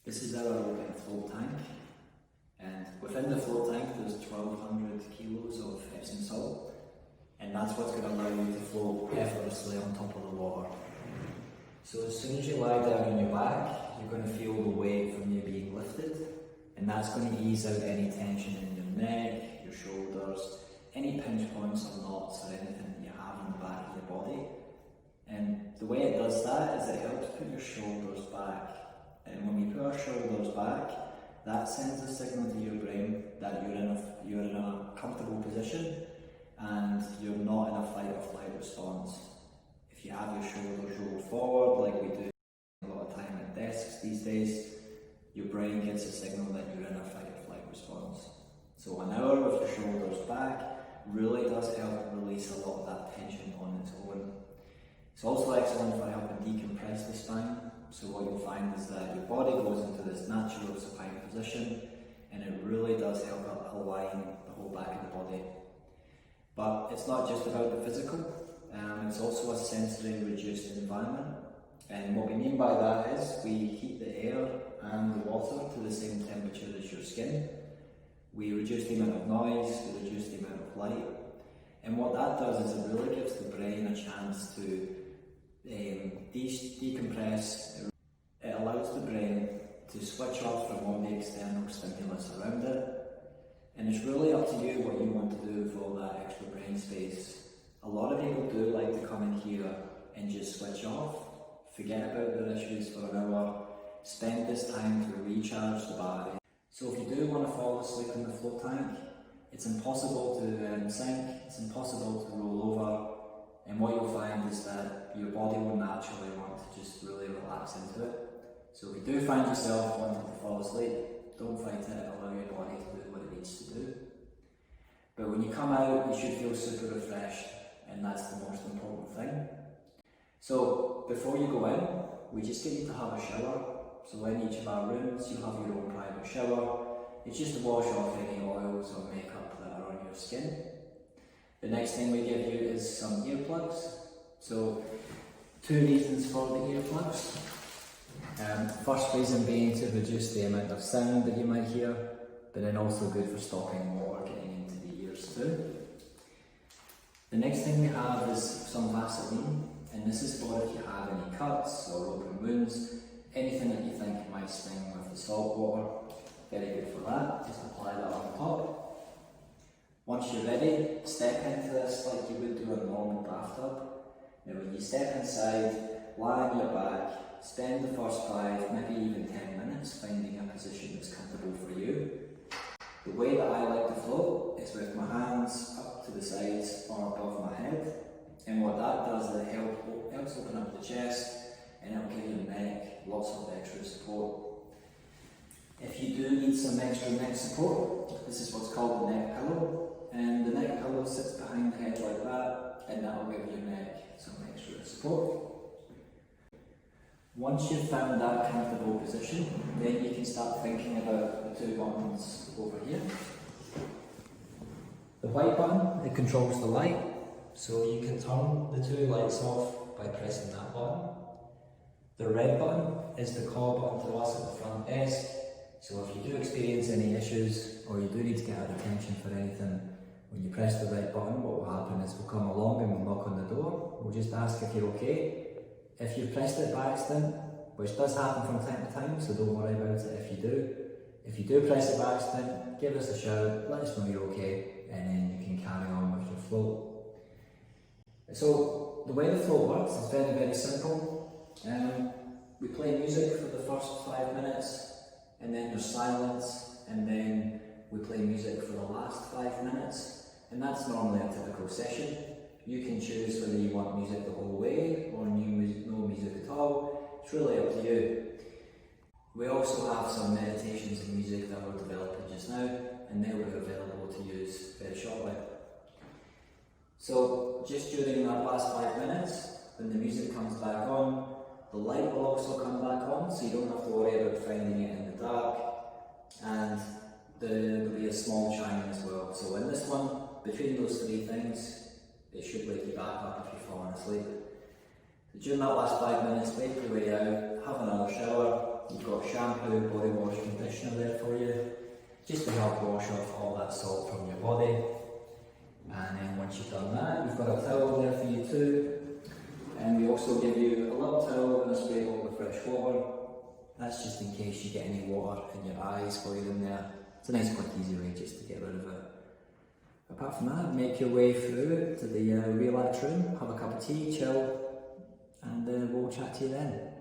This is our float tank, and within the float tank there's 1200 kilos of Epsom salt, and that's what's going to allow you to float effortlessly on top of the water. So as soon as you lie down on your back, you're going to feel the weight from you being lifted, and that's going to ease out any tension in your neck, your shoulders, any pinch points or knots or anything that you have in the back of your body. And the way it does that is it helps put your shoulders back. And when we put our shoulders back, that sends a signal to your brain that you're in a comfortable position and you're not in a fight or flight response. If you have your shoulders rolled forward, like we do a lot of time at desks these days, your brain gets a signal that you're in a fight or flight response. So an hour with your shoulders back really does help release a lot of that tension on its own. It's also excellent for helping decompress the spine. So what you'll find is that your body goes into this natural supine position, and it really does help align the whole back of the body. But it's not just about the physical, it's also a sensory reduced environment. And what we mean by that is we heat the air and the water to the same temperature as your skin. We reduce the amount of noise, we reduce the amount of light. And what that does is it really gives the brain a chance to decompress. It allows the brain to switch off from all the external stimulus around it, and it's really up to you what you want to do with all that extra brain space. A lot of people do like to come in here and just switch off, forget about their issues for an hour, spend this time to recharge the battery. So if you do want to fall asleep in the float tank, it's impossible to sink, it's impossible to roll over, and what you'll find is that your body will naturally want to just really relax into it. So if you do find yourself wanting to fall asleep, don't fight it, allow your body to do what it needs to do. But when you come out, you should feel super refreshed, and that's the most important thing. So before you go in, we just get you to have a shower. So in each of our rooms, you'll have your own private shower. It's just to wash off any oils or makeup that are on your skin. The next thing we give you is some earplugs. So 2 reasons for the earplugs. First reason being to reduce the amount of sound that you might hear, but then also good for stopping water getting into the ears too. The next thing we have is some Vaseline, and this is for if you have any cuts or open wounds, anything that you think might sting with the salt water. Very good for that, just apply that on top. Once you're ready, step into this like you would do a normal bathtub. Now when you step inside, lie on your back, spend the first 5, maybe even 10 minutes finding a position that's comfortable for you. The way that I like to float is with my hands up to the sides or above my head, and what that does is it helps open up the chest and it'll give your neck lots of extra support. If you do need some extra neck support, this is what's called the neck pillow, and the neck pillow sits behind the head like that, and that will give your neck some extra support. Once you've found that comfortable position, then you can start thinking about the 2 buttons over here. The white button, it controls the light, so you can turn the 2 lights off by pressing that button. The red button is the call button to us at the front desk, so if you do experience any issues or you do need to get our attention for anything, when you press the red button, what will happen is we'll come along and we'll knock on the door. We'll just ask if you're okay. If you've pressed it by accident, which does happen from time to time, so don't worry about it if you do. If you do press it by accident, give us a shout, let us know you're okay, and then you can carry on with your float. So the way the float works is very, very simple. We play music for the first 5 minutes, and then there's silence, and then we play music for the last 5 minutes, and that's normally a typical session. You can choose whether you want music the whole way or no music at all. It's really up to you. We also have some meditations and music that we're developing just now, and they will be available to use very shortly. So just during that last 5 minutes, when the music comes back on, the light will also come back on, so you don't have to worry about finding it in the dark, and there will be a small chime as well. So in this one, between those 3 things, it should wake you back up if you're falling asleep. So during that last 5 minutes, wake your way out, have another shower, You've got shampoo, body wash, conditioner there for you, just to help wash off all that salt from your body. And then once you've done that, you've got a towel there for you too. And we also give you a little towel and a spray bottle of fresh water. That's just in case you get any water in your eyes while you're in there. It's a nice quick easy way just to get rid of it. Apart from that, make your way through to the relax room, have a cup of tea, chill, and we'll chat to you then.